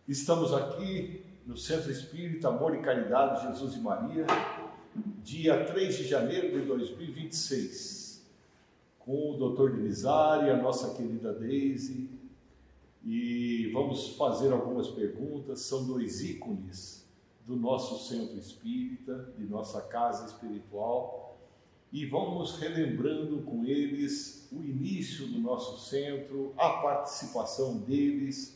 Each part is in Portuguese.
Estamos aqui no Centro Espírita Amor e Caridade Jesus e Maria, dia 3 de janeiro de 2026, com o Dr. Denizari, a nossa querida Deise, e vamos fazer algumas perguntas. São dois ícones do nosso Centro Espírita, de nossa casa espiritual, e vamos relembrando com eles o início do nosso centro, a participação deles,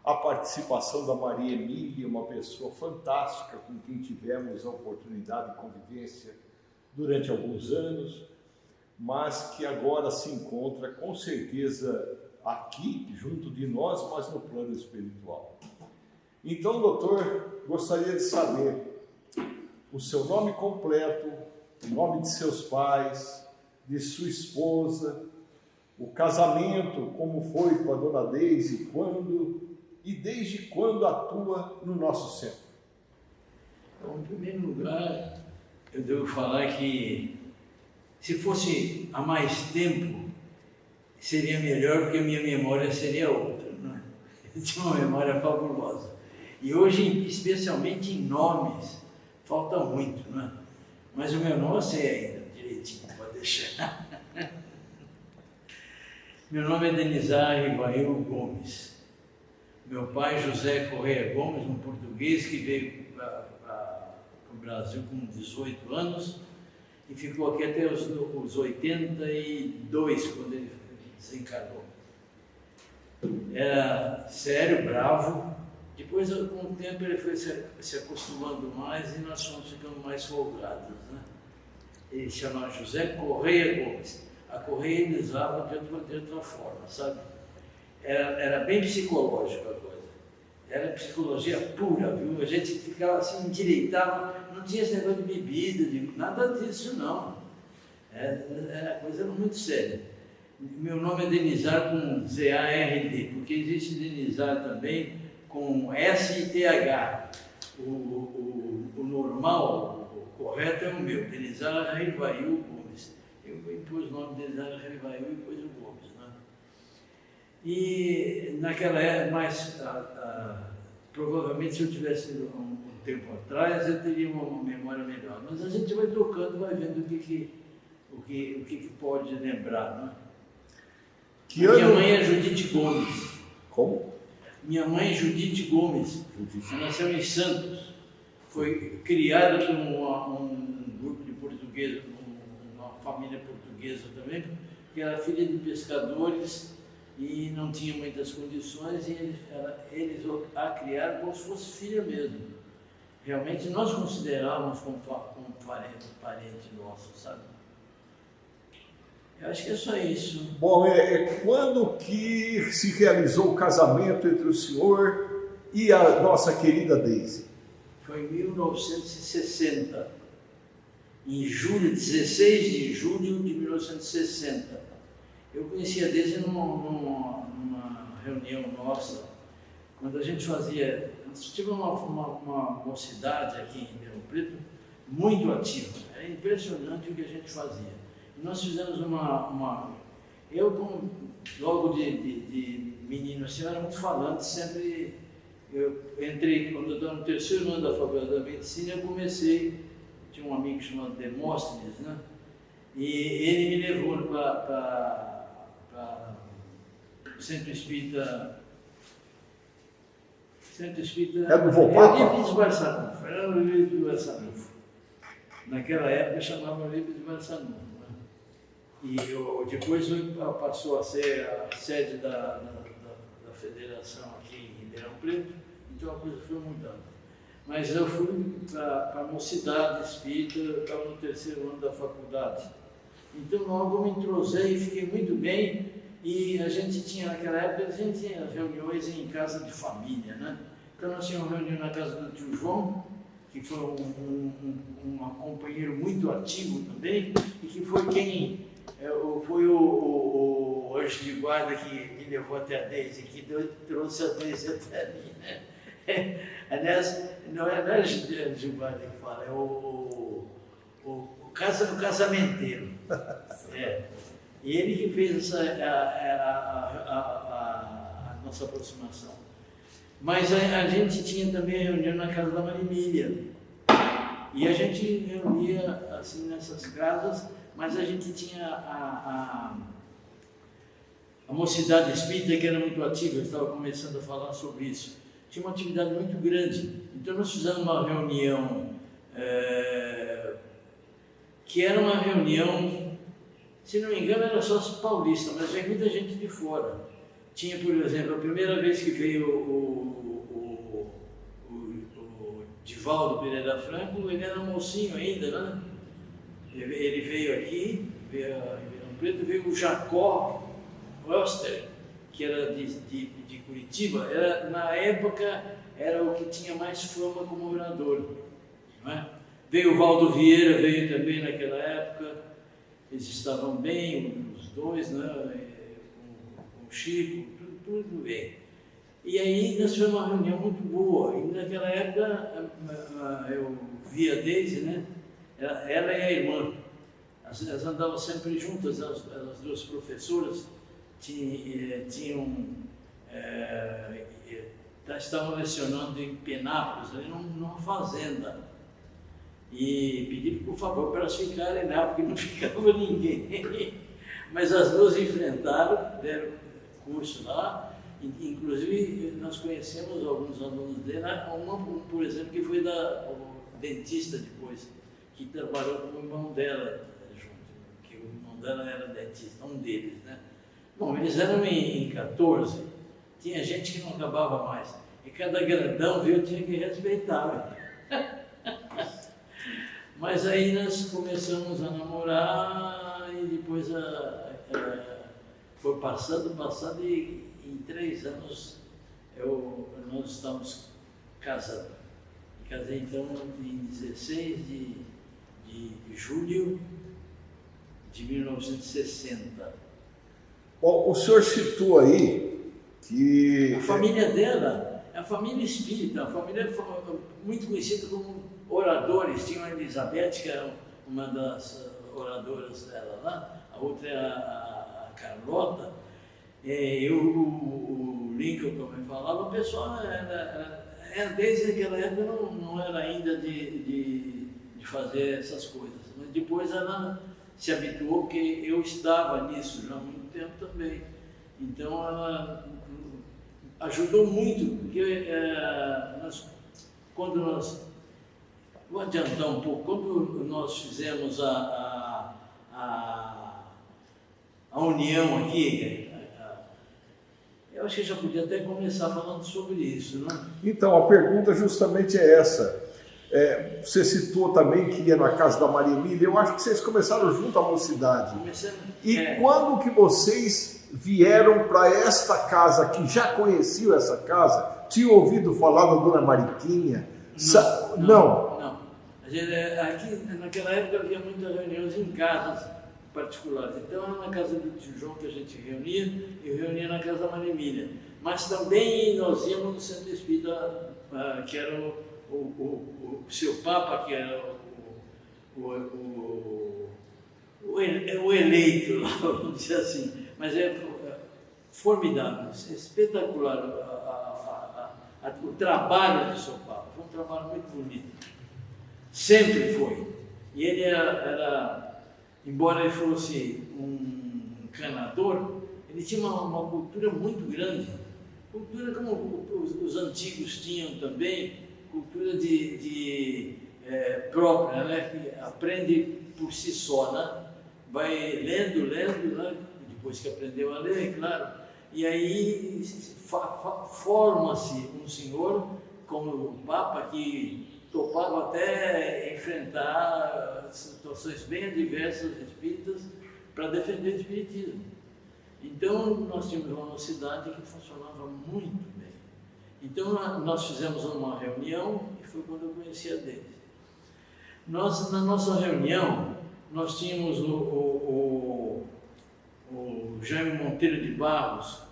a participação da Maria Emília, uma pessoa fantástica com quem tivemos a oportunidade de convivência durante alguns anos, mas que agora se encontra com certeza aqui junto de nós, mas no plano espiritual. Então, doutor, gostaria de saber o seu nome completo, o nome de seus pais, de sua esposa, o casamento, como foi com a dona Deise, quando e desde quando atua no nosso centro. Então, em primeiro lugar, eu devo falar que se fosse há mais tempo, seria melhor, porque a minha memória seria outra, né? Eu tinha uma memória fabulosa. E hoje, especialmente em nomes, falta muito, né? Mas o meu nome eu sei ainda, direitinho, pode deixar. Meu nome é Denizari Rivail Gomes. Meu pai, José Correia Gomes, um português que veio para o Brasil com 18 anos e ficou aqui até os 82, quando ele desencarnou. Era sério, bravo. Depois, com o tempo, ele foi se acostumando mais e nós fomos ficando mais folgados, né? Ele chamava José Correia Gomes. A Correia ele usava de outra forma, sabe? Era bem psicológico a coisa. Era psicologia pura, viu? A gente ficava assim, endireitava, não tinha esse negócio de bebida, nada disso, não. A coisa era muito séria. Meu nome é Denizar com Z-A-R-D, porque existe Denizar também com S-I-T-H. O normal, o correto é o meu, Denizar Rivail Gomes. Eu impus o nome de Denizar Rivail e depois o Gomes, né? E naquela época, provavelmente se eu tivesse ido um tempo atrás, eu teria uma memória melhor. Mas a gente vai tocando, vai vendo o que pode lembrar, né? Minha mãe é Judite Gomes. Como? Minha mãe é Judite Gomes. Ela nasceu em Santos. Foi criada por um grupo de portugueses, uma família portuguesa também, que era filha de pescadores e não tinha muitas condições, e eles a criaram como se fosse filha mesmo. Realmente nós considerávamos como parente nosso, sabe? Eu acho que é só isso. Bom, quando que se realizou o casamento entre o senhor e a nossa querida Deise? Foi em 1960, em julho, 16 de julho de 1960. Eu conheci a Deise numa reunião nossa, quando a gente fazia... Nós tivemos uma mocidade aqui em Ribeirão Preto muito ativa. Era impressionante o que a gente fazia. E nós fizemos eu, como logo de menino assim, eu era muito falante, sempre... Eu entrei, quando eu estava no terceiro ano da Faculdade da Medicina, eu comecei... Tinha um amigo chamado Demóstenes, né? E ele me levou para o Centro Espírita... É do Vopapa? Eurípides Barçanufo, era o Eurípides Barçanufo. Naquela época chamava Eurípides Barçanufo, né? E depois passou a ser a sede da federação aqui em Ribeirão Preto, então a coisa foi mudando. Mas eu fui para a mocidade espírita, eu estava no terceiro ano da faculdade. Então logo eu me entrosei e fiquei muito bem, e a gente tinha, naquela época, a gente tinha reuniões em casa de família, né? Então nós tínhamos reunião na casa do tio João, que foi um companheiro muito ativo também, e que foi foi o anjo de guarda que me levou até a Deise, que trouxe a Deise até mim, né? Aliás, não é anjo de guarda que fala, é o casamenteiro. E ele que fez a nossa aproximação. Mas a gente tinha também reunião na casa da Marimília. E a gente reunia assim nessas casas, mas a gente tinha a mocidade espírita, que era muito ativa, eu estava começando a falar sobre isso. Tinha uma atividade muito grande. Então nós fizemos uma reunião, que era uma reunião, se não me engano, era só paulista, mas veio muita gente de fora. Tinha, por exemplo, a primeira vez que veio o Divaldo Pereira Franco, ele era um mocinho ainda, né? Ele veio aqui, veio em Ribeirão Preto, veio o Jacó Oster, que era de Curitiba, na época era o que tinha mais fama como orador. Não é? Veio o Valdo Vieira, veio também naquela época, eles estavam bem, os dois, né? com o Chico, tudo bem. E aí nós tivemos uma reunião muito boa, e naquela época eu via a Deise, né? Ela e a irmã, elas andavam sempre juntas, as duas professoras estavam lecionando em Penápolis, ali numa fazenda, e pedi por favor para elas ficarem lá, porque não ficava ninguém, mas as duas enfrentaram, deram curso lá. Inclusive, nós conhecemos alguns alunos dela, uma, por exemplo, que foi dentista depois, que trabalhou com o irmão dela junto, que o irmão dela era dentista, um deles, né? Bom, eles eram em 14, tinha gente que não acabava mais, e cada grandão, viu, tinha que respeitar. Mas aí nós começamos a namorar, e depois foi passando, e em 3 anos nós estamos casados. Casei então em 16 de julho de 1960. Bom, o senhor citou aí que... A família dela é a família espírita, a família muito conhecida como oradores. Tinha a Elizabeth, que era uma das oradoras dela lá, a outra é a Carlota. O Lincoln, como eu falava, o pessoal desde aquela época não era ainda de fazer essas coisas, mas depois ela se habituou, porque eu estava nisso já há muito tempo também, então ela ajudou muito, porque vou adiantar um pouco, quando nós fizemos a união aqui, eu acho que já podia até começar falando sobre isso, né? Então, a pergunta justamente é essa. Você citou também que ia na casa da Maria Emília, eu acho que vocês começaram junto à mocidade. Quando que vocês vieram para esta casa, que já conheciam essa casa, tinham ouvido falar da Dona Mariquinha? Não. Aqui, naquela época, havia muitas reuniões em casas particulares. Então, era na casa do tio João que a gente reunia, e reunia na casa da Maria Emília. Mas também nós íamos no Centro Espírita, que era o seu Papa, que era o eleito lá, vamos dizer assim. Mas é formidável, espetacular o trabalho do seu Papa. Foi um trabalho muito bonito. Sempre foi. E ele embora ele fosse um encanador, ele tinha uma cultura muito grande, cultura como os antigos tinham também, cultura própria, né? Que aprende por si só, né? Vai lendo, né? Depois que aprendeu a ler, claro, e aí forma-se um senhor como o Papa, que topava até enfrentar situações bem adversas espíritas para defender o espiritismo. Então, nós tínhamos uma cidade que funcionava muito bem. Então, nós fizemos uma reunião, e foi quando eu conheci a Deise. Na nossa reunião, nós tínhamos o Jaime Monteiro de Barros,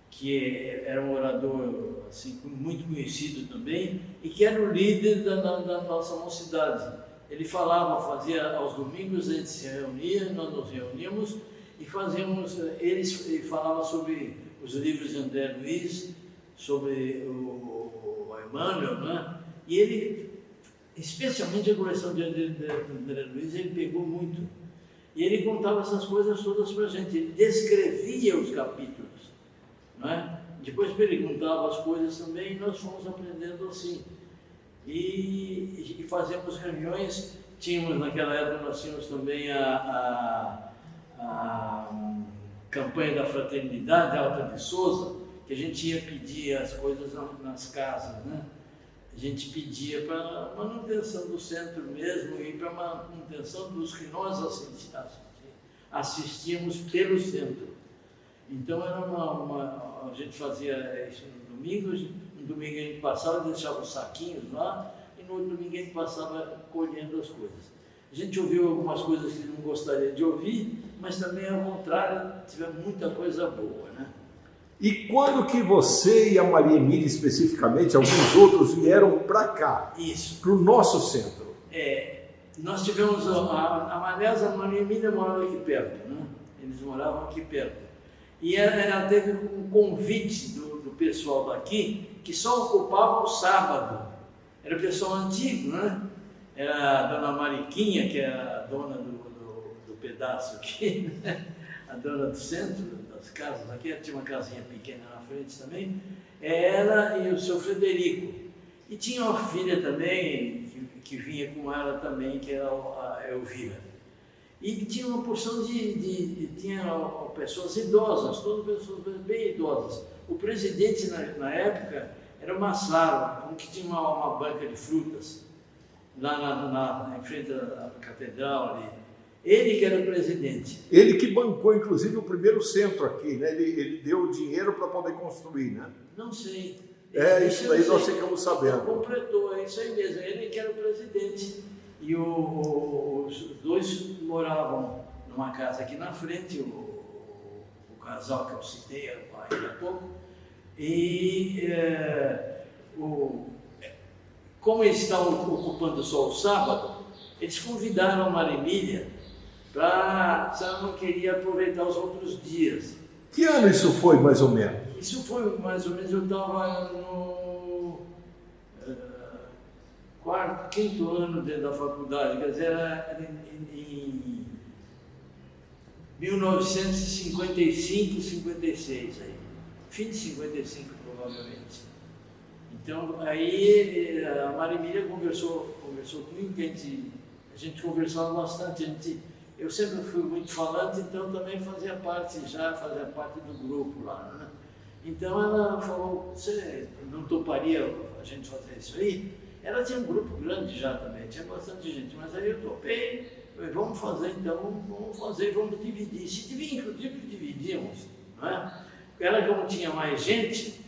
que era um orador assim, muito conhecido também, e que era o líder da nossa mocidade. Ele fazia aos domingos, a gente se reunia, nós nos reuníamos e fazíamos, ele falava sobre os livros de André Luiz, sobre o Emmanuel, né? E ele, especialmente a coleção de André Luiz, ele pegou muito. E ele contava essas coisas todas para a gente, ele descrevia os capítulos, né? Depois perguntava as coisas também e nós fomos aprendendo assim. E fazemos reuniões, tínhamos naquela época, nós tínhamos também a campanha da Fraternidade Alta de Souza, que a gente ia pedir as coisas nas casas, né? A gente pedia para a manutenção do centro mesmo e para a manutenção dos que nós assistíamos pelo centro. Então era a gente fazia isso no domingo a gente passava e deixava os saquinhos lá, e no outro domingo a gente passava colhendo as coisas. A gente ouviu algumas coisas que não gostaria de ouvir, mas também ao contrário, tivemos muita coisa boa, né? E quando que você e a Maria Emília especificamente, alguns outros vieram para cá? Isso. Para o nosso centro? Nós tivemos, aliás, a Maria Emília morava aqui perto, né? Eles moravam aqui perto. E ela teve um convite do pessoal daqui, que só ocupava o sábado. Era o pessoal antigo, né? Era a dona Mariquinha, que é a dona do pedaço aqui, né? A dona do centro das casas aqui, tinha uma casinha pequena na frente também, ela e o seu Frederico. E tinha uma filha também, que vinha com ela também, que era a Elvira. E tinha uma porção tinha pessoas idosas, todas pessoas bem idosas. O presidente na época era o Massaro, que tinha uma banca de frutas, lá em frente à catedral ali. Ele que era o presidente. Ele que bancou, inclusive, o primeiro centro aqui, né? Ele deu o dinheiro para poder construir, né? Não sei. Isso daí nós ficamos sabendo. Completou, é isso aí mesmo. Ele que era o presidente. E os dois moravam numa casa aqui na frente, o casal que eu citei ainda há pouco. E como eles estavam ocupando só o sábado, eles convidaram a Maria Emília se ela não queria aproveitar os outros dias. Que ano isso foi, mais ou menos? Isso foi mais ou menos, eu estava no quinto ano dentro da faculdade, quer dizer, era em 1955, 56, aí. Fim de 55, provavelmente. Então, aí a Maria Emília conversou comigo, que a gente conversava bastante. Eu sempre fui muito falante, então também fazia parte do grupo lá, né? Então ela falou, você não toparia a gente fazer isso aí? Ela tinha um grupo grande já também, tinha bastante gente, mas aí eu topei, falei, vamos fazer então, vamos dividir. Se inclusive dividimos, não é? Porque ela, como tinha mais gente,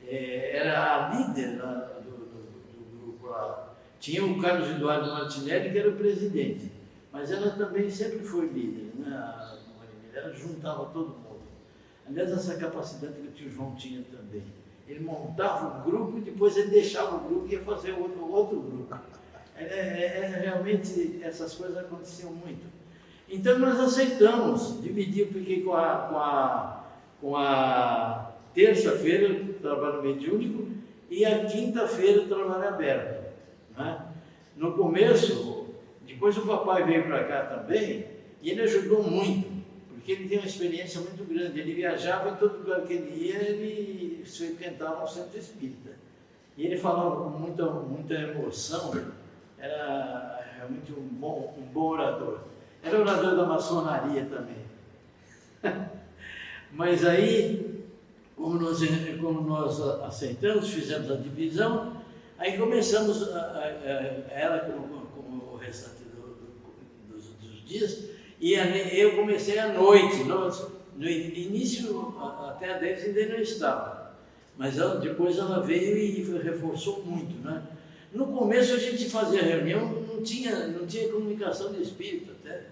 era a líder do grupo lá. Tinha o Carlos Eduardo Martinelli, que era o presidente. Mas ela também sempre foi líder, né? A Maria Emília, ela juntava todo mundo. Aliás, essa capacidade que o tio João tinha também. Ele montava um grupo e depois ele deixava o grupo e ia fazer outro grupo. Realmente, essas coisas aconteciam muito. Então, nós aceitamos dividir, eu fiquei com a terça-feira, trabalho mediúnico, e a quinta-feira, trabalho aberto, né? No começo, depois o papai veio para cá também, e ele ajudou muito, porque ele tem uma experiência muito grande. Ele viajava em todo lugar que ele ia, ele frequentava um centro espírita. E ele falava com muita emoção, era realmente um bom orador. Era orador da maçonaria também. Mas aí, como nós aceitamos, fizemos a divisão, aí começamos, ela como o restante dos dias, e eu comecei à noite. No início, até a 10 ainda não estava, mas depois ela veio e reforçou muito, né? No começo a gente fazia reunião, não tinha comunicação de espírito até.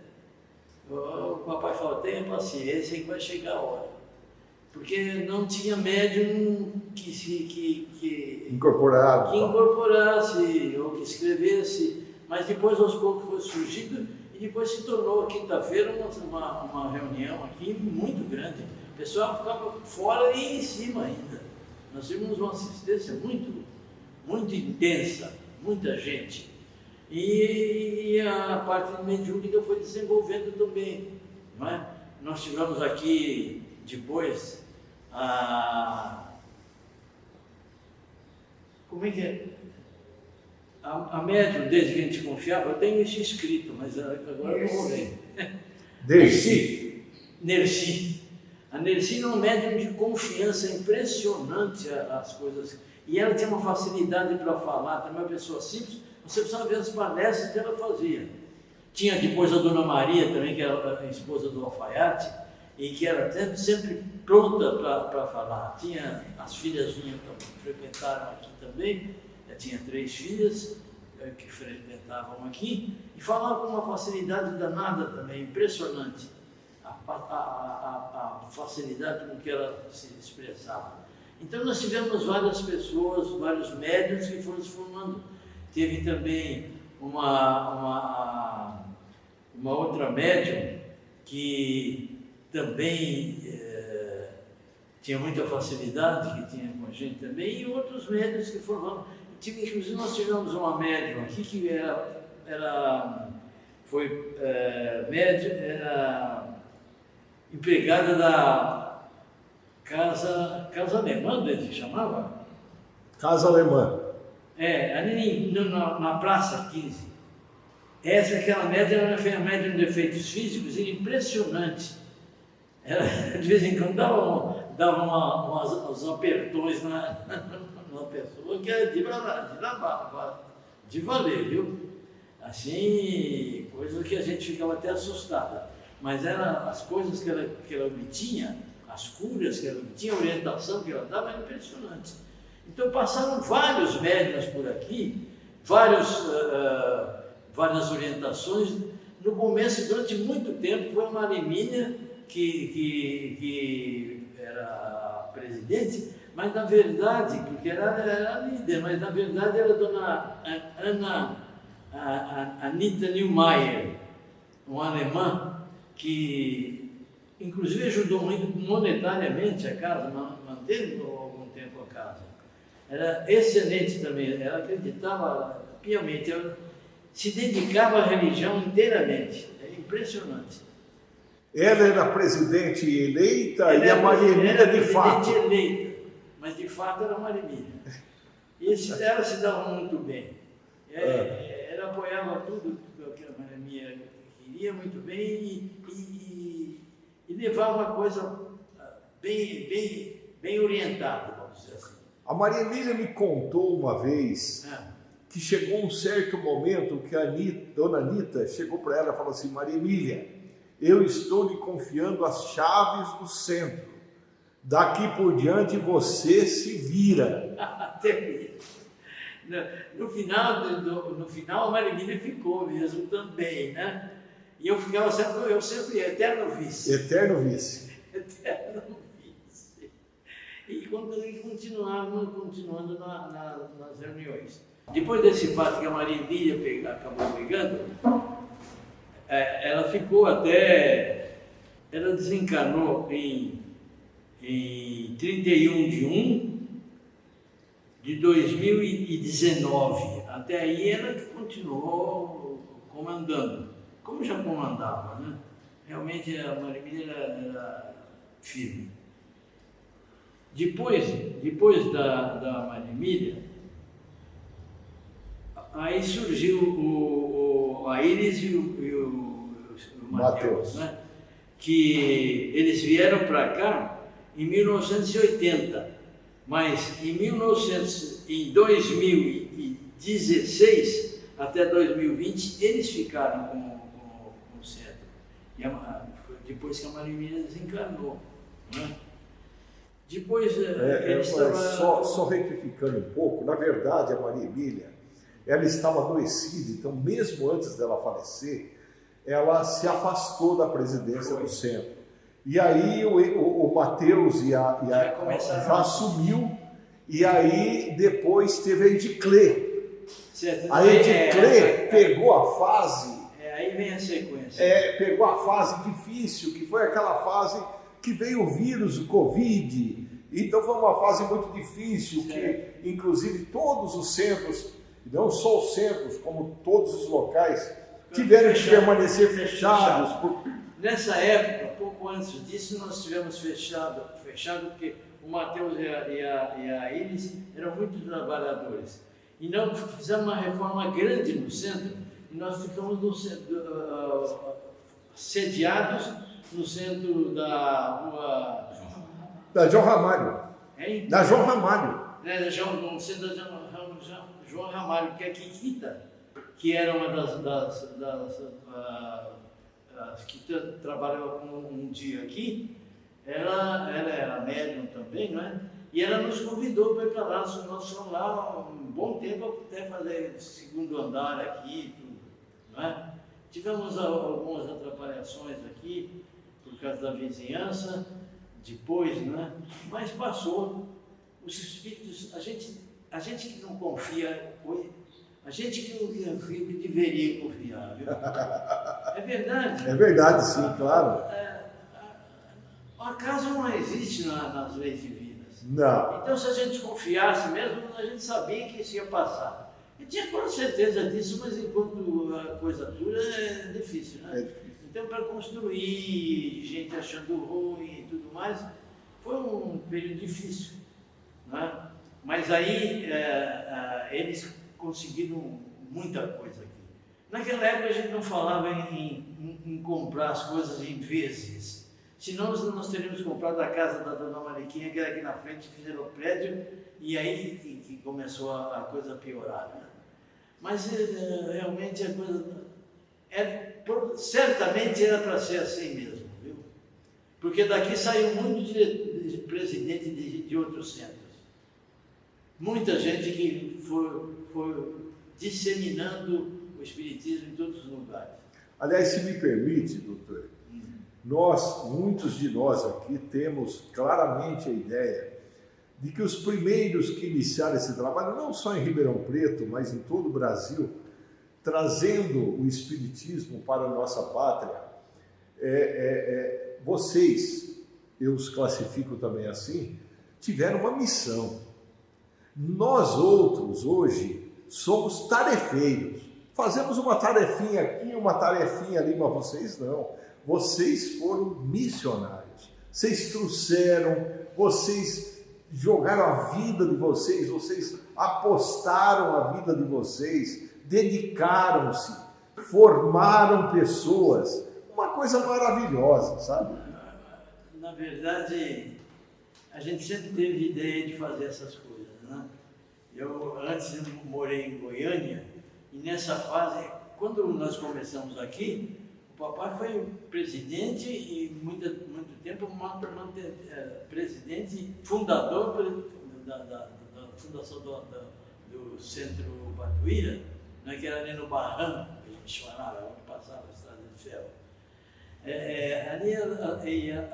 O papai falou, tenha paciência que vai chegar a hora. Porque não tinha médium que incorporasse ou que escrevesse, mas depois aos poucos foi surgindo e depois se tornou quinta-feira uma reunião aqui muito grande. O pessoal ficava fora e em cima ainda, Nós tivemos uma assistência muito, muito intensa, muita gente. E a parte mediúnica foi desenvolvendo também, não é? Nós tivemos aqui, depois, como é que é? A médium, desde que a gente confiava, eu tenho isso escrito, mas agora eu não vou ler. Nerci. A Nerci é um médium de confiança impressionante as coisas. E ela tinha uma facilidade para falar, também uma pessoa simples. Você precisava ver as palestras que ela fazia. Tinha depois a Dona Maria também, que era a esposa do alfaiate, e que era sempre pronta para falar. Tinha as filhas minhas que frequentaram aqui também. Eu tinha 3 filhas que frequentavam aqui e falavam com uma facilidade danada também, impressionante. A facilidade com que ela se expressava. Então nós tivemos várias pessoas, vários médiuns que foram se formando. Teve também uma outra médium que também tinha muita facilidade, que tinha com a gente também, e outros médiuns que foram. Inclusive nós tivemos uma médium aqui que era empregada da Casa Alemã, se chamava? Casa Alemã. Ali na Praça 15. Aquela médium, ela foi a médium de efeitos físicos impressionante. Ela, de vez em quando, dava uns apertões na pessoa que era de valer, viu? Assim, coisas que a gente ficava até assustada. Mas as coisas que ela obtinha, as curas que ela obtinha, a orientação que ela dava, era impressionante. Então passaram vários médiuns por aqui, várias orientações. No começo, durante muito tempo, foi a Marimínia que era presidente, mas na verdade, porque era líder, mas na verdade era a dona Anita Neumayer, uma alemã que inclusive ajudou muito monetariamente a casa, manteve algum tempo a casa. Era excelente também, ela acreditava piamente, ela se dedicava à religião inteiramente, é impressionante. Ela era presidente eleita e a Maria Emília de fato. Era presidente eleita, mas de fato era a Maria Emília. Ela se dava muito bem. Ela apoiava tudo que a Maria Emília queria muito bem e levava a coisa bem orientada, vamos dizer assim. A Maria Emília me contou uma vez que chegou um certo momento que Dona Anita chegou para ela e falou assim: Maria Emília, eu estou lhe confiando as chaves do centro. Daqui por diante você se vira. No final a Maria Emília ficou mesmo também, né? E eu ficava sempre eterno vice. Eterno vice. Eterno vice. E continuando nas reuniões. Depois desse fato que a Maria Emília acabou pegando, ela ficou até... Ela desencarnou em 31 de 1 de 2019. Até aí ela continuou comandando, como já comandava, né? Realmente a Maria Emília era firme. Depois da Maria Emília, aí surgiu a Iris e o Mateus, né? Que eles vieram para cá em 1980, mas em 2016 até 2020 eles ficaram com o centro, depois que a Maria Emília desencarnou, né? Depois só retificando um pouco, na verdade a Maria Emília, ela estava adoecida, então mesmo antes dela falecer, ela se afastou da presidência do centro. E aí o Mateus já assumiu, e aí depois teve a Ediclê. A Ediclê pegou a fase... aí vem a sequência. Pegou a fase difícil, que foi aquela fase que veio o vírus, o Covid, Então foi uma fase muito difícil, que inclusive todos os centros, não só os centros, como todos os locais, tiveram que permanecer fechados. Nessa época, pouco antes disso, nós tivemos fechado porque o Mateus e a Iris eram muito trabalhadores. E nós fizemos uma reforma grande no centro, e nós ficamos no centro, sediados no centro da rua... Da João Ramalho. Hein? Da João Ramalho. No centro da João Ramalho, que é a Kikita, que era uma das que trabalhava um dia aqui. Ela era médium também, não é? E ela nos convidou para ir para lá. Nós fomos lá um bom tempo até fazer segundo andar aqui, tudo, não é? Tivemos algumas atrapalhações aqui por causa da vizinhança, depois, não é? Mas passou. Os espíritos, a gente que não confia, a gente que não confia, que deveria confiar, viu? É verdade. É verdade, sim, claro. O acaso não existe nas leis divinas. Não. Então, se a gente confiasse mesmo, a gente sabia que isso ia passar. Eu tinha quase certeza disso, mas enquanto a coisa dura é difícil, né? É difícil. Então, para construir, gente achando ruim e tudo mais, foi um período difícil, né? Mas aí eles conseguiram muita coisa aqui. Naquela época a gente não falava em comprar as coisas em vezes. Senão nós teríamos comprado a casa da dona Mariquinha, que era aqui na frente, fizeram o prédio, e aí que começou a coisa a piorar, né? Mas realmente a coisa... certamente era para ser assim mesmo, viu? Porque daqui saiu muito de presidente de outros centros. Muita gente que foi disseminando o espiritismo em todos os lugares. Aliás, se me permite, doutor, muitos de nós aqui temos claramente a ideia de que os primeiros que iniciaram esse trabalho, não só em Ribeirão Preto, mas em todo o Brasil, trazendo o espiritismo para a nossa pátria, vocês, eu os classifico também assim, tiveram uma missão. Nós outros, hoje, somos tarefeiros. Fazemos uma tarefinha aqui, uma tarefinha ali, mas vocês não. Vocês foram missionários. Vocês trouxeram, vocês jogaram a vida de vocês, vocês apostaram a vida de vocês, dedicaram-se, formaram pessoas. Uma coisa maravilhosa, sabe? Na verdade, a gente sempre teve ideia de fazer essas coisas, né? Eu antes morei em Goiânia e nessa fase, quando nós começamos aqui, o papai foi presidente e muito tempo presidente, fundador da fundação do Centro Batuíra, né, que era ali no Barranco, que a gente chamava, onde passava a estrada de ferro.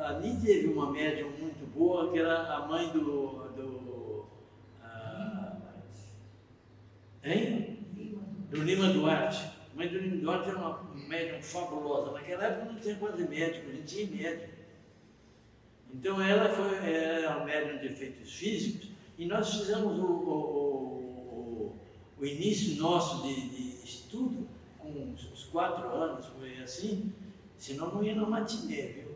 Ali teve uma médium muito boa, que era a mãe do Lima Duarte. A mãe do Lima Duarte era uma médium fabulosa. Naquela época não tinha quase médico, a gente tinha médium. Então ela foi a médium de efeitos físicos e nós fizemos o início nosso de estudo com uns 4 anos, foi assim, senão não ia na matinê, viu?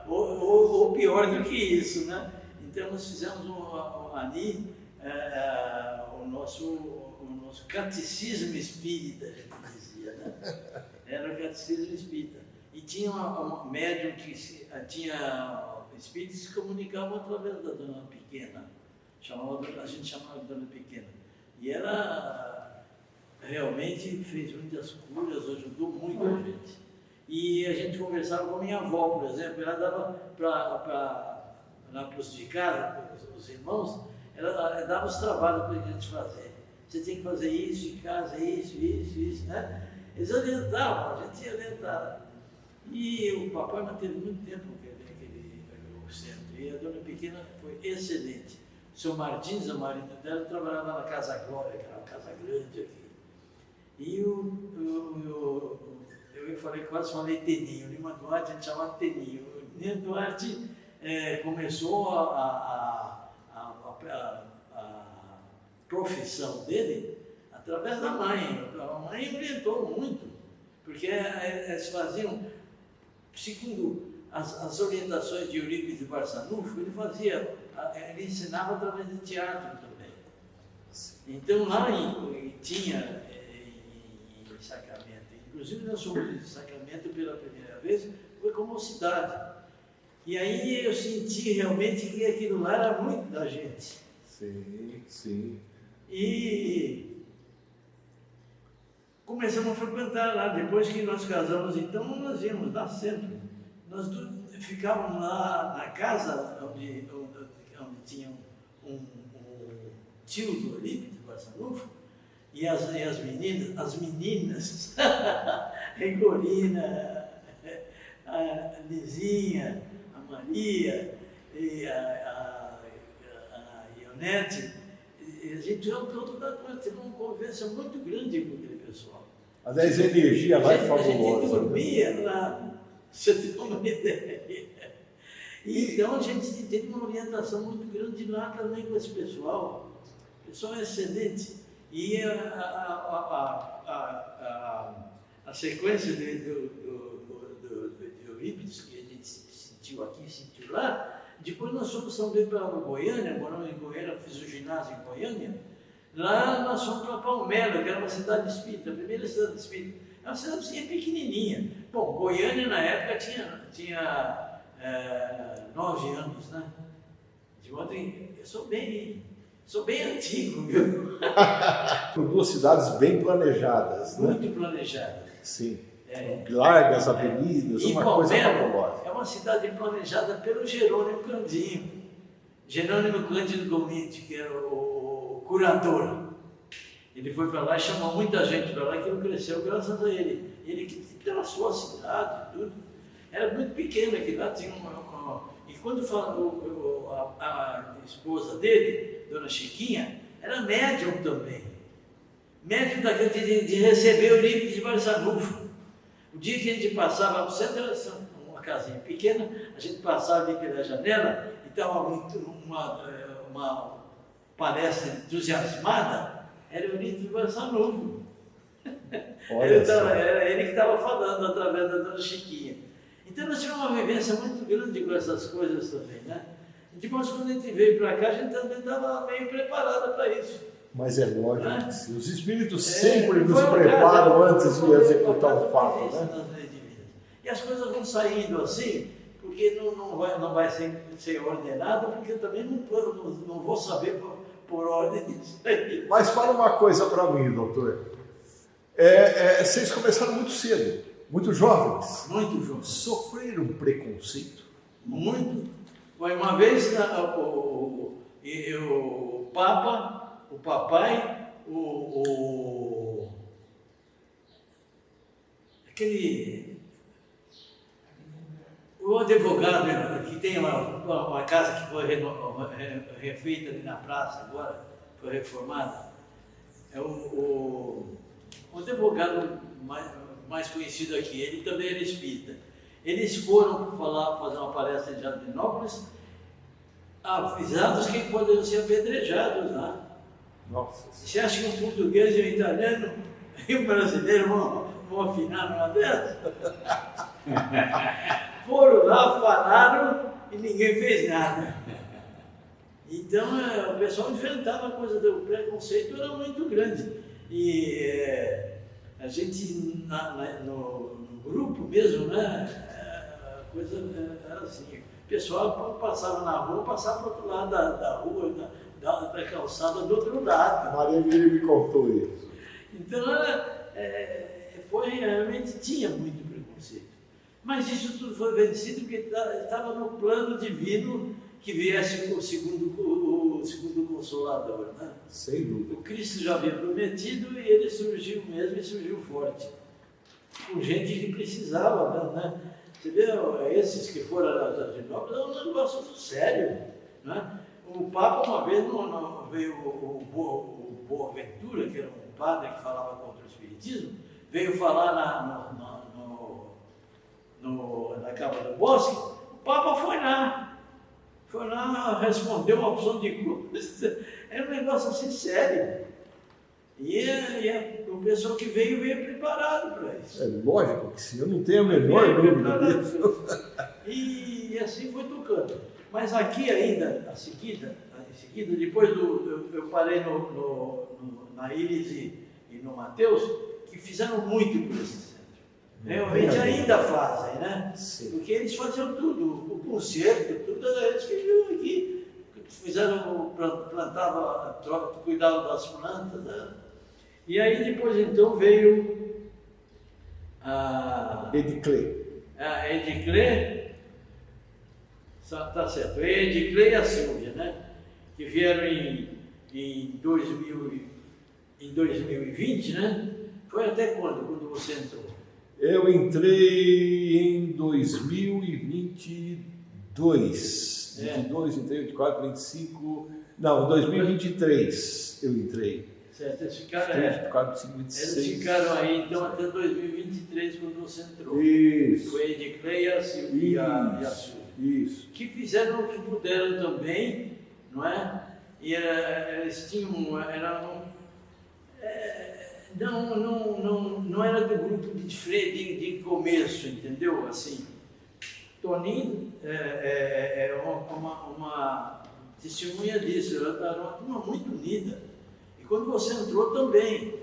ou pior do que isso, né? Então nós fizemos ali o nosso catecismo espírita, a gente dizia, né? Era o catecismo espírita. E tinha uma médium que tinha espíritos que se comunicavam através da dona Pequena. A gente chamava de dona Pequena. E ela realmente fez muitas curas, ajudou muito a gente. E a gente conversava com a minha avó, por exemplo, ela dava para os de casa, os irmãos, ela dava os trabalhos para a gente fazer. Você tem que fazer isso em casa, isso, né? Eles orientavam, a gente orientava. E o papai manteve muito tempo o centro. E a dona Pequena foi excelente. O seu Martins, o marido dela, trabalhava na Casa Glória, que era uma casa grande aqui. E eu quase falei Teninho. O Lima Duarte a gente chamava Teninho. O Lima Duarte começou a profissão dele através da mãe. A mãe orientou muito, porque eles faziam, segundo as orientações de Eurípides de Barçanufo, ele ensinava através de teatro também. Então lá tinha em Sacramento, inclusive nós fomos em Sacramento pela primeira vez, foi com mocidade. E aí eu senti realmente que aquilo lá era muito da gente. Sim, sim. E começamos a frequentar lá. Depois que nós casamos, então nós íamos lá sempre. Nós ficávamos lá na casa onde tinha um tio do Eurípides Barçanufo, e as meninas, Regorina, a Lizinha, a Maria e a Ionete, a gente teve uma conversa muito grande com aquele pessoal. Aliás, a energia lá é fabulosa. A gente dormia lá, você tem uma ideia. Então a gente teve uma orientação muito grande lá também com esse pessoal. O pessoal é excelente. E a sequência de Eurípides, que a gente sentiu aqui, sentiu lá, depois nós fomos também para Goiânia, moramos em Goiânia, fiz o ginásio em Goiânia. Lá nós fomos para Palmelo, que era uma cidade espírita, a primeira cidade espírita. É uma cidadezinha pequenininha. Bom, Goiânia na época tinha 9 anos, né? De modo que eu sou bem antigo, viu? Por 2 cidades bem planejadas, né? Muito planejadas. Sim. Largas avenidas, e uma Palmelo coisa fabulosa. É uma cidade planejada pelo Jerônimo Candinho. Jerônimo Cândido Gomide, que era o curador. Ele foi para lá e chamou muita gente para lá, que ele cresceu graças a ele. Ele que traçou a cidade, tudo. Era muito pequena, que lá tinha E quando a esposa dele, Dona Chiquinha, era médium também. Médium daquele de receber o Eurípides de Barçanufo. O dia que a gente passava no centro, era uma casinha pequena, a gente passava ali pela janela e estava uma palestra entusiasmada, era o Eurípides de Barçanufo. Era ele que estava falando através da Dona Chiquinha. Então nós tivemos uma vivência muito grande com essas coisas também, né? E depois, quando a gente veio para cá, a gente também estava meio preparada para isso. Mas é lógico que sim. Os espíritos sempre nos preparam antes de executar o fato, né? E as coisas vão saindo assim, porque não vai ser ordenado, porque eu também não vou saber por ordem disso aí. Mas fala uma coisa para mim, doutor. Vocês começaram muito cedo, muito jovens. Muito jovens. Sofreram preconceito? Muito. Foi uma vez o Papa, o papai, o advogado que tem uma casa que foi refeita ali na praça agora, foi reformada, é o advogado mais conhecido aqui, ele também era espírita. Eles foram fazer uma palestra em Jardinópolis, avisados que poderiam ser apedrejados lá. Nossa. Você acha que um português e um italiano e um brasileiro vão afinar numa dessas? Foram lá, falaram e ninguém fez nada. Então o pessoal enfrentava a coisa do preconceito, era muito grande. E a gente no grupo mesmo, né? A coisa era assim. O pessoal passava na rua, passava para o outro lado da rua, da calçada do outro lado. Maria Miriam me contou isso. Então, realmente tinha muito preconceito. Mas isso tudo foi vencido porque estava no plano divino que viesse o segundo Consolador. Né? Sem dúvida. O Cristo já havia prometido e ele surgiu mesmo e surgiu forte. Com gente que precisava, né? Você vê, esses que foram a Jardinópolis, é um negócio sério. Né? O Papa, uma vez, veio o Boaventura, que era um padre que falava contra o Espiritismo, veio falar na Câmara do Bosque. O Papa foi lá. Foi lá, respondeu uma opção de coisa. Era um negócio assim sério. E o pessoal que veio preparado para isso. É lógico que sim, eu não tenho a menor dúvida disso. E assim foi tocando. Mas aqui ainda, em seguida, depois eu parei na Iris e no Mateus, que fizeram muito por esse centro. Realmente ainda fazem, né? Sim. Porque eles faziam tudo, o concerto, tudo era eles que viram aqui. Fizeram, cuidavam das plantas, né? E aí depois então veio a Ediclé, tá certo, a Ediclé e a Silvia, né? Que vieram em 2020, né? Foi até quando você entrou? Eu entrei em 2022. 22, 23, 24, 25. Não, em 2023 eu entrei. Certo, eles ficaram, 24, 25, 26. eles ficaram aí então até 2023 quando você entrou. Isso. Foi a Ediclé e a Silvia. E a Silvia. Isso. Que fizeram o que puderam também, não é? E eles tinham, não era do grupo de começo, entendeu? Assim, Toninho é uma testemunha disso, era uma turma muito unida. E quando você entrou também,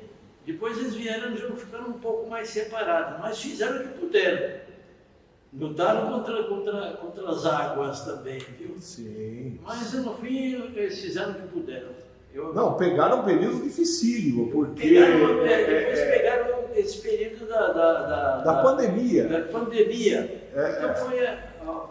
depois eles vieram, já ficaram um pouco mais separados, mas fizeram o que puderam. Lutaram contra as águas também, viu? Sim. Mas no fim eles fizeram o que puderam. Não, pegaram um período dificílíssimo, porque... Depois pegaram esse período da pandemia. Da pandemia. Então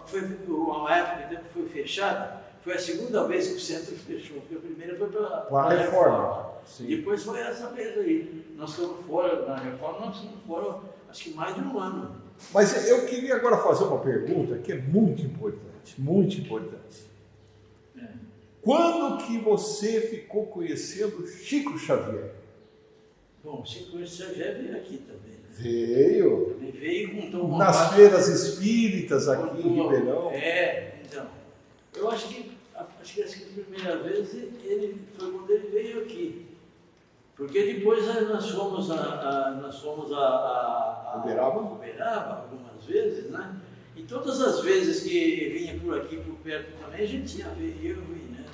foi uma época que foi fechada, foi a segunda vez que o centro fechou, porque a primeira foi para a reforma. Sim. Depois foi essa vez aí. Nós estamos fora, na reforma nós estamos fora, acho que mais de um ano. Mas eu queria agora fazer uma pergunta que é muito importante, muito importante. Quando que você ficou conhecendo Chico Xavier? Bom, Chico Xavier veio aqui também. Veio. Também veio e contou uma nas feiras espíritas aqui em Ribeirão. Então. Eu acho que a primeira vez ele foi quando ele veio aqui. Porque depois nós fomos a Uberaba algumas vezes, né? E todas as vezes que vinha por aqui, por perto também, a gente ia ver, né?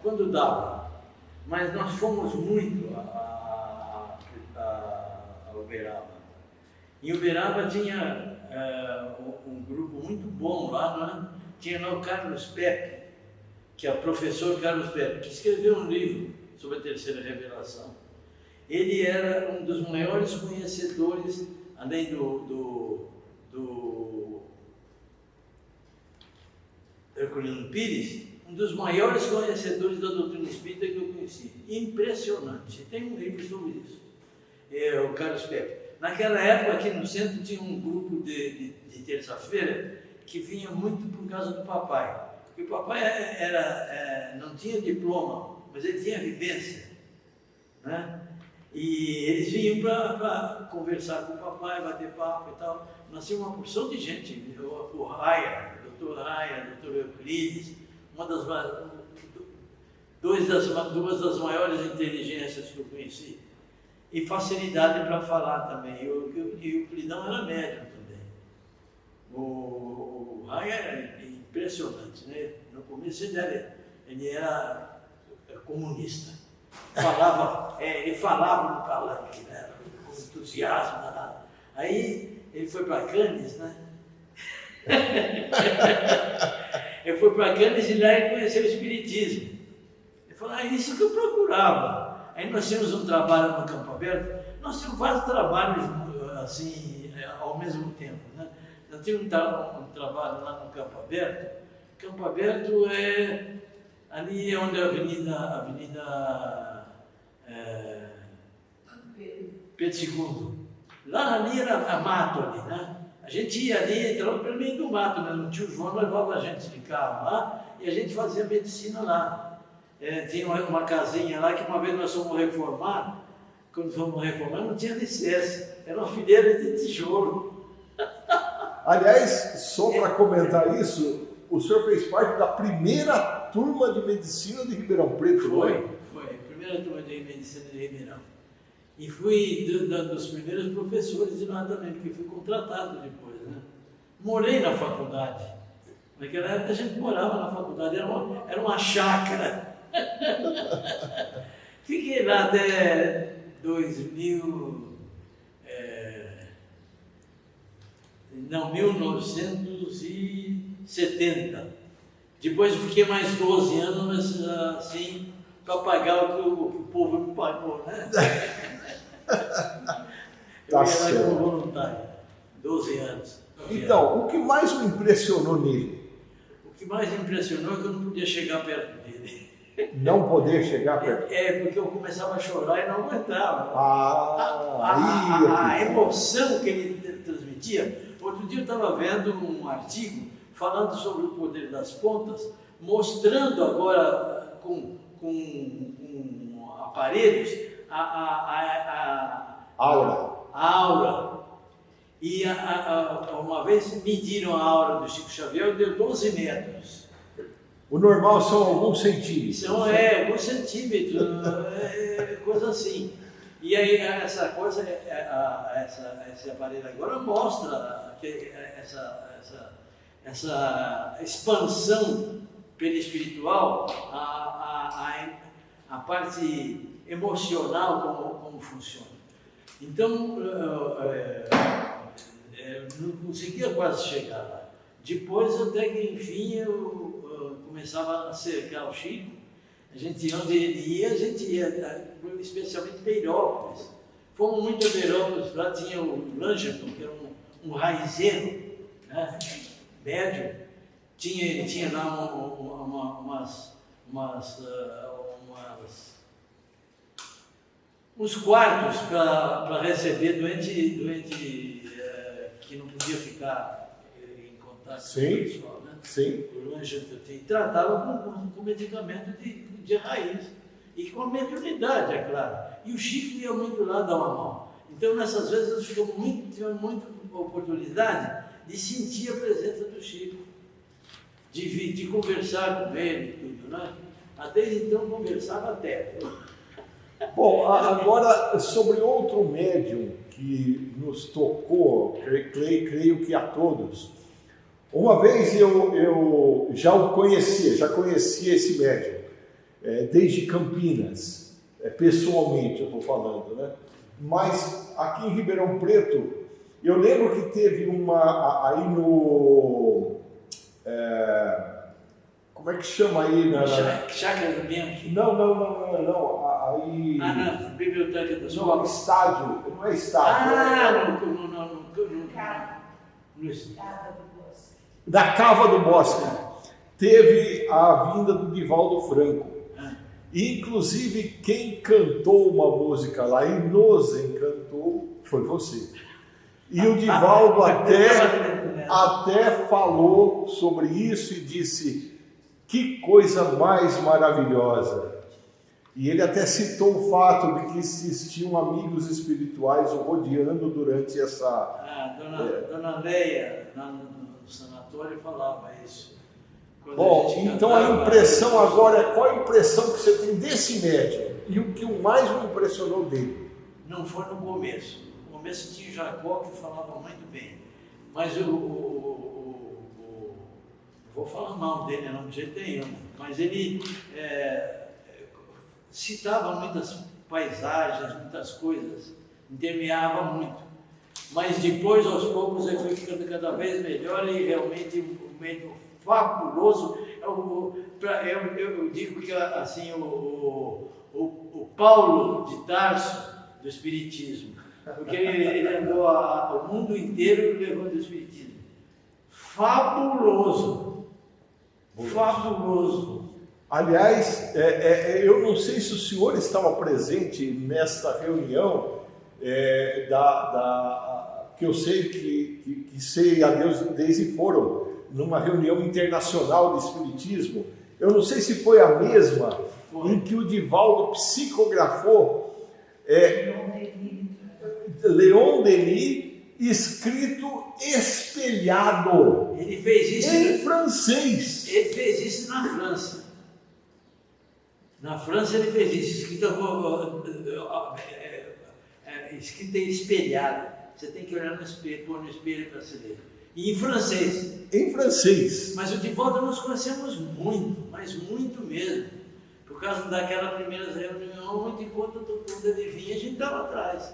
Quando dava. Mas nós fomos muito a Uberaba. Em Uberaba tinha um grupo muito bom lá, não é? Tinha lá o Carlos Pepe, que é o professor Carlos Pepe, que escreveu um livro sobre a terceira revelação. Ele era um dos maiores conhecedores, além do Herculano Pires, um dos maiores conhecedores da doutrina espírita que eu conheci. Impressionante. Tem um livro sobre isso. O Carlos Pepe. Naquela época, aqui no centro, tinha um grupo de terça-feira que vinha muito por causa do papai. Porque o papai não tinha diploma, mas ele tinha vivência, né? E eles vinham para conversar com o papai, bater papo e tal. Nós tínhamos uma porção de gente, o Raia, o doutor Raia, o doutor Euclides, duas das maiores inteligências que eu conheci. E facilidade para falar também. E o Euclidão era médium também. O Raia era impressionante, né? No começo ele era comunista. Ele falava no palanque, né? Com entusiasmo, danado. Aí ele foi para Cannes, né? Ele foi para Cannes e lá ele conheceu o Espiritismo. Ele falou, isso que eu procurava. Aí nós tínhamos um trabalho no Campo Aberto, nós tínhamos vários trabalhos assim, ao mesmo tempo, né? Nós tínhamos um trabalho lá no Campo Aberto. Campo Aberto é ali onde a Avenida Pedro II. Lá ali era a mato ali, né? A gente ia ali, entrava pelo meio do mato mesmo. O tio João levava a gente de carro lá e a gente fazia medicina lá. Tinha uma casinha lá que uma vez nós fomos reformar. Quando fomos reformar não tinha licença, era uma fileira de tijolo. Aliás, só para comentar isso, o senhor fez parte da primeira turma de medicina de Ribeirão Preto, não é? Foi. Primeira turma de medicina de Ribeirão. E fui dos primeiros professores de lá também, porque fui contratado depois, né? Morei na faculdade. Naquela época a gente morava na faculdade, era uma chácara. Fiquei lá até 1970. Depois eu fiquei mais 12 anos, mas assim, para pagar o que o povo me pagou, né? Tá eu ia lá como certo. voluntário, 12 anos. Então, o que mais o impressionou nele? O que mais me impressionou é que eu não podia chegar perto dele. Não poder chegar perto. Porque eu começava a chorar e não aguentava. Ah, A emoção que ele transmitia. Outro dia eu estava vendo um artigo falando sobre o poder das pontas, mostrando agora com aparelhos a aura. E uma vez mediram a aura do Chico Xavier e deu 12 metros. o normal são alguns centímetros. São alguns centímetros, coisa assim. E aí essa coisa, esse aparelho agora mostra que essa expansão perispiritual, a parte emocional como funciona. Então, não conseguia quase chegar lá. Depois, até que, enfim, eu começava a cercar o Chico. Onde ele ia, a gente ia, especialmente Beirópolis. Fomos muito a Beirópolis, lá tinha o Langerton, que era um raizeiro, né? Médio. Ele tinha lá uns quartos para receber doente que não podia ficar em contato com o pessoal, né? Sim. O Langerton tratava com medicamento de raiz e com a mediunidade, é claro. E o Chico ia muito lá dar uma mão. Então, nessas vezes, nós tivemos muita oportunidade de sentir a presença do Chico, de conversar com ele e tudo, né? Até então, conversava até. Bom, agora sobre outro médium que nos tocou, creio que a todos. Uma vez eu já conhecia esse médium, desde Campinas, pessoalmente eu estou falando, né? Mas aqui em Ribeirão Preto, eu lembro que teve uma aí no... como é que chama aí? Chácara do Bianchi? Não. Aí... na Biblioteca das Não, Covas. estádio. Não é estádio. Da Cava do Bosque. Teve a vinda do Divaldo Franco. Inclusive, quem cantou uma música lá e nos encantou foi você. E o Divaldo até falou sobre isso e disse: que coisa mais maravilhosa. E ele até citou o fato de que existiam amigos espirituais o rodeando durante essa... Dona Leia, no sanatório, falava isso. Bom, então a impressão agora, qual a impressão que você tem desse médium? E o que mais me impressionou dele? Não foi no começo. No começo tinha o Jacó, que falava muito bem. Mas vou falar mal dele, não de jeito nenhum. Mas ele citava muitas paisagens, muitas coisas, intermeava muito. Mas depois, aos poucos, ele foi ficando cada vez melhor e realmente um meio fabuloso. Eu digo que assim, o Paulo de Tarso do Espiritismo, porque ele andou o mundo inteiro levando o Espiritismo. Fabuloso! Fabuloso! Aliás, eu não sei se o senhor estava presente nesta reunião que eu sei que sei a Deus desde foram numa reunião internacional de espiritismo. Eu não sei se foi a mesma em que o Divaldo psicografou Leon Denis escrito espelhado Ele fez isso em francês. Ele fez isso na França. Na França ele fez isso, escrita espelhada. Você tem que olhar no espelho, pôr no espelho para se ler. E em francês. Em francês. Mas o Divaldo nós conhecemos muito, mas muito mesmo. Por causa daquela primeira reunião, onde quando ele vinha, a gente estava atrás.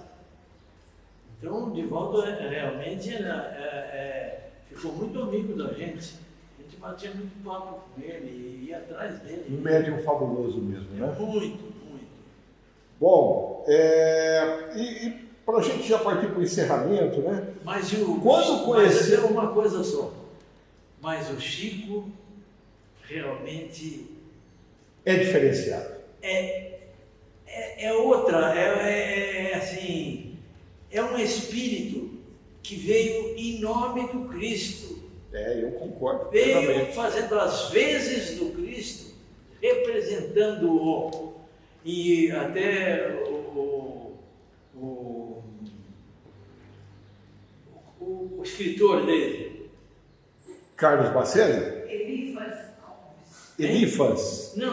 Então o Divaldo realmente ficou muito amigo da gente. A gente batia muito papo com ele e ia atrás dele. Um médium fabuloso mesmo, né? Muito, muito. Bom, e para a gente já partir para o encerramento, né? Mas quando conheceu... Mas uma coisa só. Mas o Chico realmente é diferenciado. É outra, assim, é um espírito que veio em nome do Cristo. Eu concordo. Veio fazendo as vezes do Cristo, representando-o. E até o escritor dele, Carlos Bacelli? Elifas. Não,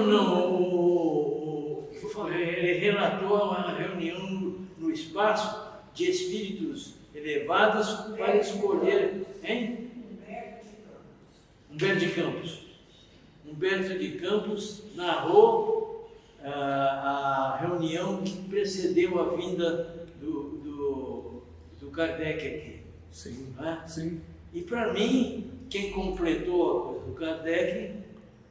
ele relatou uma reunião no espaço de espíritos elevados para escolher, hein? Humberto de Campos narrou a reunião que precedeu a vinda do Kardec aqui. Sim, né? sim. E para mim, quem completou a coisa do Kardec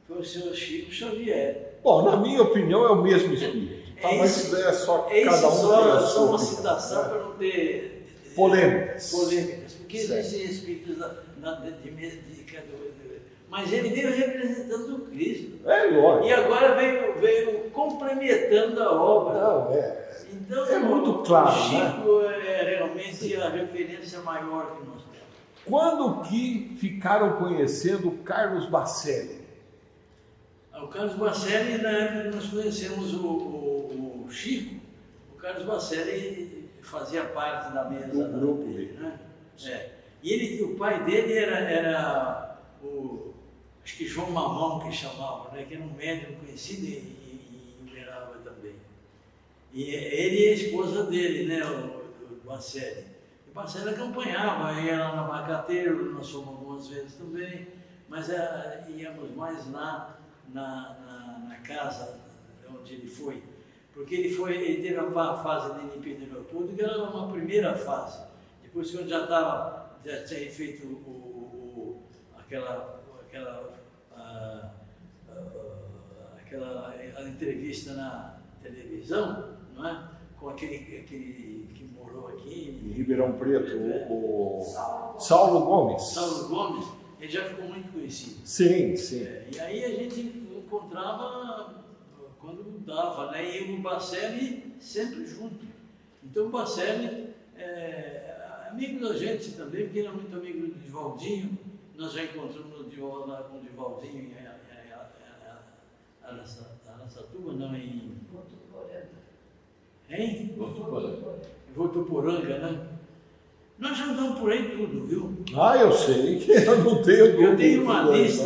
foi o senhor Chico Xavier. Bom, na minha opinião é o mesmo espírito. Mas é só cada um tem a só sua uma opinião, citação né? para não ter polêmicas. Porque existem espíritos mas ele veio representando o Cristo. Lógico. E agora veio complementando a obra. Não, então, é muito claro, o Chico né? é realmente a referência maior que nós temos. Quando que ficaram conhecendo o Carlos Bacelli? O Carlos Bacelli, na época que nós conhecemos o Chico, o Carlos Bacelli fazia parte da mesa do grupo dele, né? E o pai dele era acho que João Mamão, que chamava, né? Que era um médium conhecido em Uberaba também. E ele e a esposa dele, né? O Bacelli. O Bacelli acompanhava, ia lá na Abacateiro, nós fomos algumas vezes também, mas íamos mais lá na casa onde ele foi. Porque ele teve a fase de Olimpíada de Leopoldo, que era uma primeira fase. Depois, quando já tinha feito aquela entrevista na televisão, não é? Com aquele que morou aqui em Ribeirão Preto, o Saulo Gomes. Saulo Gomes, ele já ficou muito conhecido. Sim. E aí a gente encontrava quando dava, né? E o Bacelli sempre junto. Então o Bacelli amigo da gente também, porque era muito amigo do Divaldinho. Nós já encontramos lá com o Divaldinho em Araçatuba, não, em Votuporanga, né? Nós já andamos por aí tudo, viu? Eu sei, que eu não tenho dúvida. Eu tenho uma lista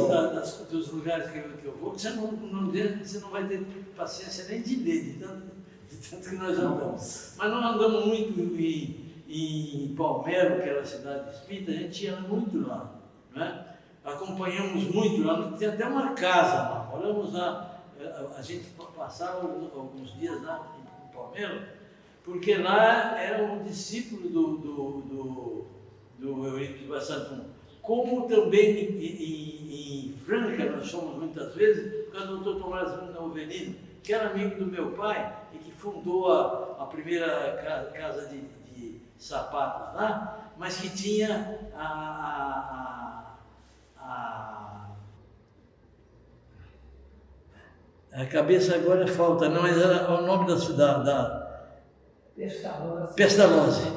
dos lugares que eu vou, que você não vai ter paciência nem de ler, de tanto que nós andamos. Mas nós andamos muito em Palmero, que era a cidade espírita, a gente ia muito lá, né? Acompanhamos muito lá, tem até uma casa lá, moramos lá, a gente passava alguns dias lá em Palmero, porque lá era um discípulo do Eurípides Bassantum. Como também em Franca nós fomos muitas vezes, por causa do Dr. Tomás Novelino, que era amigo do meu pai e que fundou a primeira casa de sapatos lá, mas que tinha a cabeça agora falta, não, mas era o nome da Pestalozzi.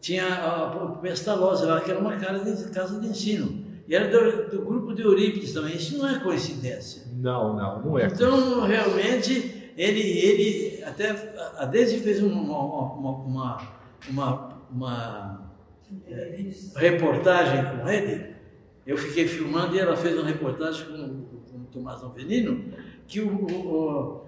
Tinha a Pestalozzi lá, que era uma casa de ensino. E era do grupo de Eurípides também. Isso não é coincidência. Não é. Então, realmente, ele até a Deise fez uma reportagem com ele. Eu fiquei filmando e ela fez uma reportagem com o Tomás Novelino, que eu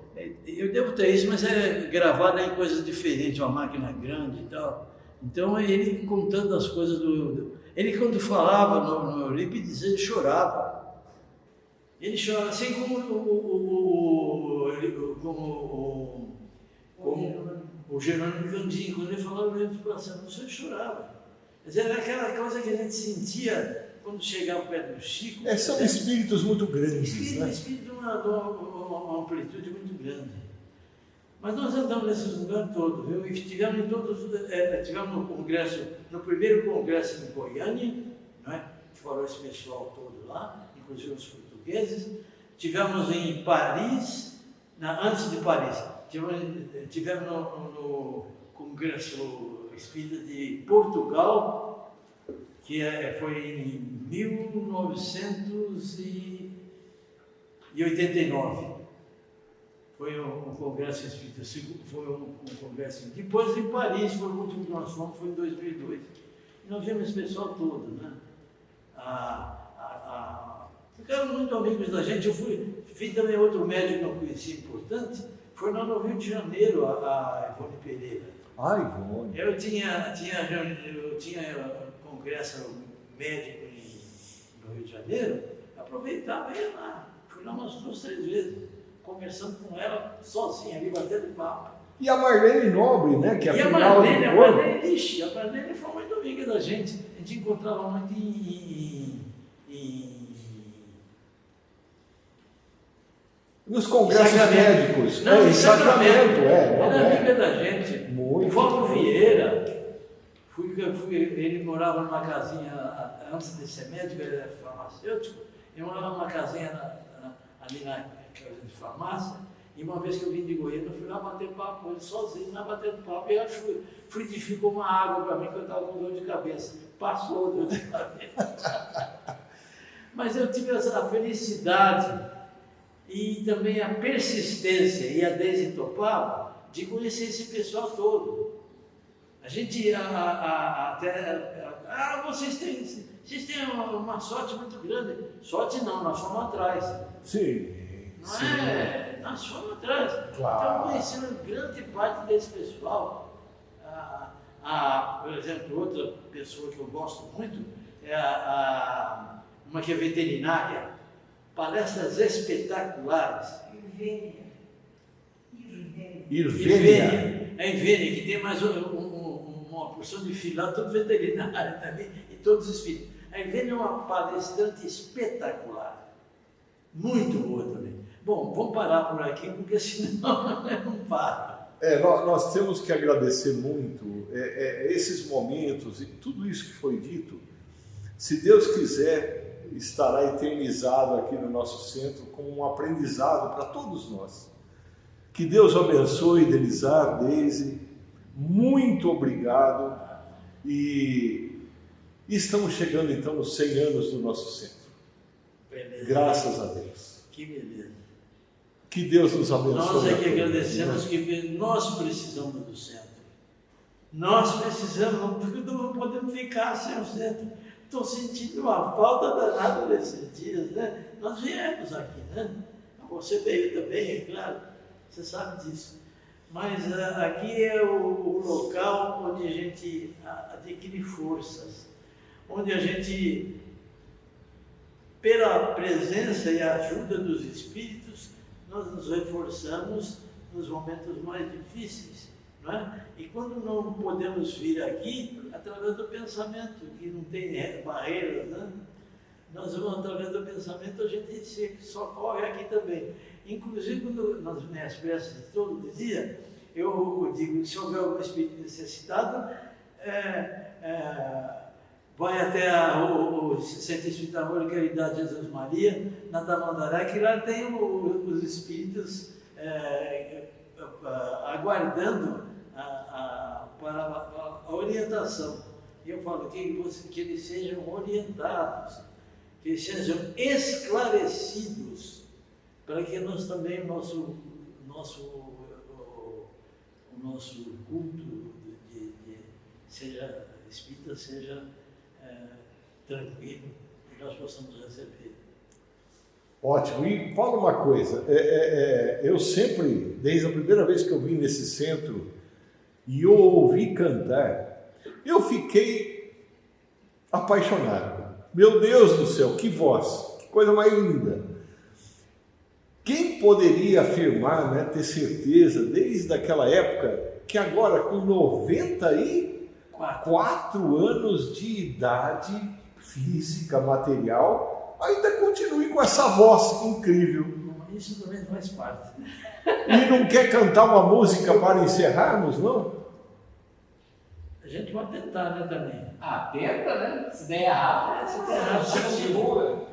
devo ter isso, mas é gravado em coisas diferentes, uma máquina grande e tal. Então ele contando as coisas ele quando falava no Eurípides, ele chorava. Ele chorava, assim como o Jerônimo Gandinho, quando ele falava no Eurípides, você chorava. Mas era aquela coisa que a gente sentia quando chegava perto do Chico. São espíritos muito grandes, Espírito de uma amplitude muito grande. Mas nós andamos nesses lugares todos, viu? E tivemos em todos, tivemos no congresso, no primeiro congresso em Goiânia, não é? Que falou esse pessoal todo lá, inclusive os portugueses. Tivemos em Paris, antes de Paris, tivemos no congresso espírita de Portugal, que foi em 1989. Foi um congresso espírita, foi um congresso. Depois em Paris, foi o último que nós fomos, foi em 2002. E nós vimos esse pessoal todo, né? Ficaram muito amigos da gente. Eu vi também outro médico que eu conheci importante, foi lá no Rio de Janeiro, a Ivone Pereira. Ivone. Eu tinha congresso médico no Rio de Janeiro, aproveitava e ia lá. Fui lá umas 2, 3 vezes, conversando com ela sozinha, ali batendo papo. E a Marlene Nobre, né? Que e a Marlene foi muito amiga da gente. A gente encontrava muito nos congressos médicos. Não, em Sacramento. Era amiga da gente. Muito. O Valdo Vieira, ele morava numa casinha, antes de ser médico, ele era farmacêutico, ele morava numa casinha ali na casa de farmácia, e uma vez que eu vim de Goiânia, eu fui lá bater papo com ele sozinho, lá batendo papo, e ela frutificou uma água para mim, que eu estava com dor de cabeça. Passou a dor de cabeça. Mas eu tive essa felicidade e também a persistência, e a Deise topava, de conhecer esse pessoal todo. A gente vocês têm uma sorte muito grande. Sorte não, nós fomos atrás. Sim. Não é? Nós fomos atrás. Claro. Então conhecemos grande parte desse pessoal. Por exemplo, outra pessoa que eu gosto muito é uma que é veterinária. Palestras espetaculares. Irvênia. A Irvênia, que tem mais uma porção de filho lá, tudo veterinário também, e todos espíritos. A Irvênia é uma palestrante espetacular. Muito boa também. Bom, vamos parar por aqui, porque senão não para. Nós temos que agradecer muito esses momentos e tudo isso que foi dito. Se Deus quiser, estará eternizado aqui no nosso centro como um aprendizado para todos nós. Que Deus abençoe, Denizar, Deise, muito obrigado, e estamos chegando então nos 100 anos do nosso centro. Beleza. Graças a Deus. Que beleza. Que Deus nos abençoe. Nós é que agradecemos, que nós precisamos do centro. Nós precisamos, porque não podemos ficar sem o centro. Estou sentindo uma falta danada nesses dias, né? Nós viemos aqui, né? Você veio também, é claro, você sabe disso. Mas aqui é o local onde a gente adquire forças, onde a gente, pela presença e ajuda dos espíritos, nós nos reforçamos nos momentos mais difíceis. Não é? E quando não podemos vir aqui, através do pensamento, que não tem barreiras, né? Nós vamos, através do pensamento, a gente se socorre aqui também. Inclusive, nas minhas preces de todo dia, eu digo, se houver algum espírito necessitado, vai até o Centro Espírita Amor e Caridade de Jesus Maria, na Tamandaré, que lá tem os espíritos aguardando para a orientação. E eu falo que eles sejam orientados, que eles sejam esclarecidos, para que nós também, o nosso culto seja espírita seja tranquilo e nós possamos receber. Ótimo. E fala uma coisa, eu sempre, desde a primeira vez que eu vim nesse centro e eu ouvi cantar, eu fiquei apaixonado. Meu Deus do céu, que voz, que coisa mais linda. Quem poderia afirmar, né, ter certeza, desde aquela época, que agora com 94 anos de idade física, material, ainda continue com essa voz incrível. Isso também faz parte. E não quer cantar uma música para encerrarmos, não? A gente pode tentar, né, também. Tenta, né? Se der errado, se der errado, segura.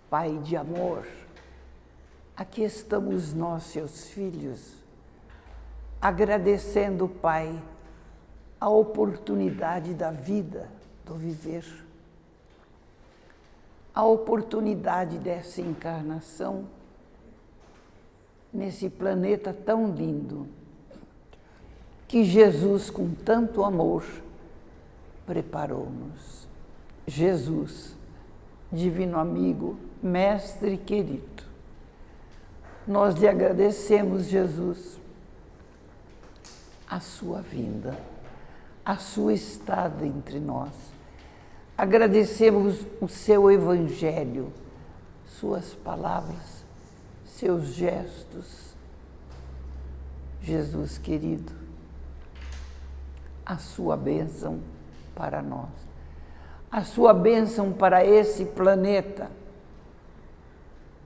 Pai de amor, aqui estamos nós, seus filhos, agradecendo, Pai, a oportunidade da vida, do viver, a oportunidade dessa encarnação nesse planeta tão lindo, que Jesus, com tanto amor, preparou-nos. Jesus, divino amigo, mestre querido, nós lhe agradecemos, Jesus, a sua vinda, a sua estada entre nós. Agradecemos o seu evangelho, suas palavras, seus gestos. Jesus querido, a sua bênção para nós, a sua bênção para esse planeta,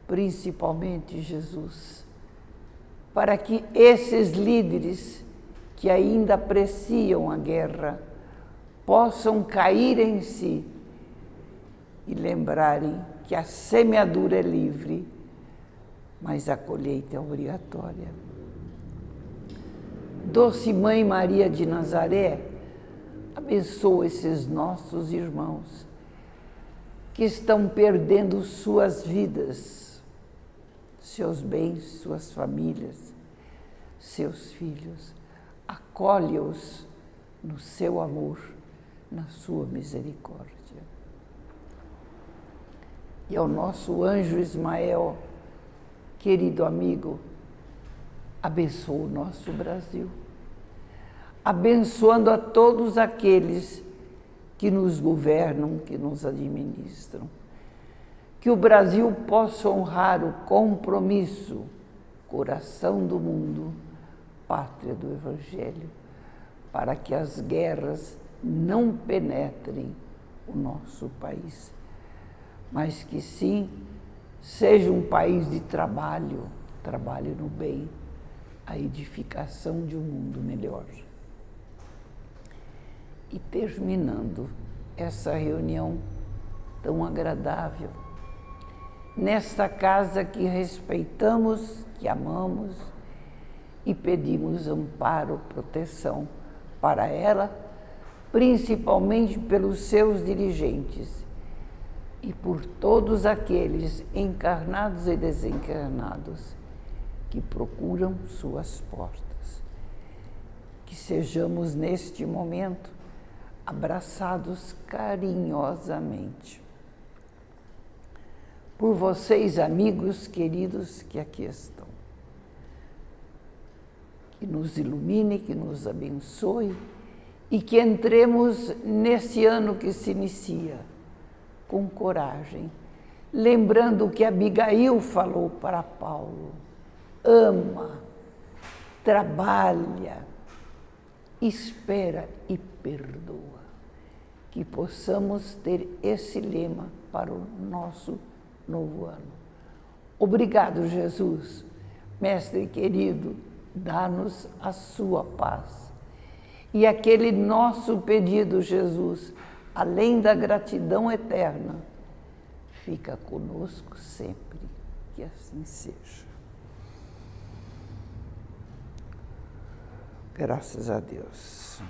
principalmente, Jesus, para que esses líderes que ainda apreciam a guerra possam cair em si e lembrarem que a semeadura é livre, mas a colheita é obrigatória. Doce Mãe Maria de Nazaré, abençoa esses nossos irmãos que estão perdendo suas vidas, seus bens, suas famílias, seus filhos. Acolhe-os no seu amor, na sua misericórdia. E ao nosso anjo Ismael, querido amigo, abençoa o nosso Brasil, abençoando a todos aqueles que nos governam, que nos administram. Que o Brasil possa honrar o compromisso, coração do mundo, pátria do Evangelho, para que as guerras não penetrem o nosso país, mas que sim seja um país de trabalho, trabalho no bem, a edificação de um mundo melhor. E terminando essa reunião tão agradável, nesta casa que respeitamos, que amamos e pedimos amparo, proteção para ela, principalmente pelos seus dirigentes e por todos aqueles encarnados e desencarnados que procuram suas portas. Que sejamos neste momento abraçados carinhosamente por vocês, amigos queridos que aqui estão. Que nos ilumine, que nos abençoe e que entremos nesse ano que se inicia com coragem, lembrando que Abigail falou para Paulo: ama, trabalha, espera e perdoa. Que possamos ter esse lema para o nosso novo ano. Obrigado, Jesus. Mestre querido, dá-nos a sua paz. E aquele nosso pedido, Jesus, além da gratidão eterna, fica conosco sempre. Que assim seja. Graças a Deus.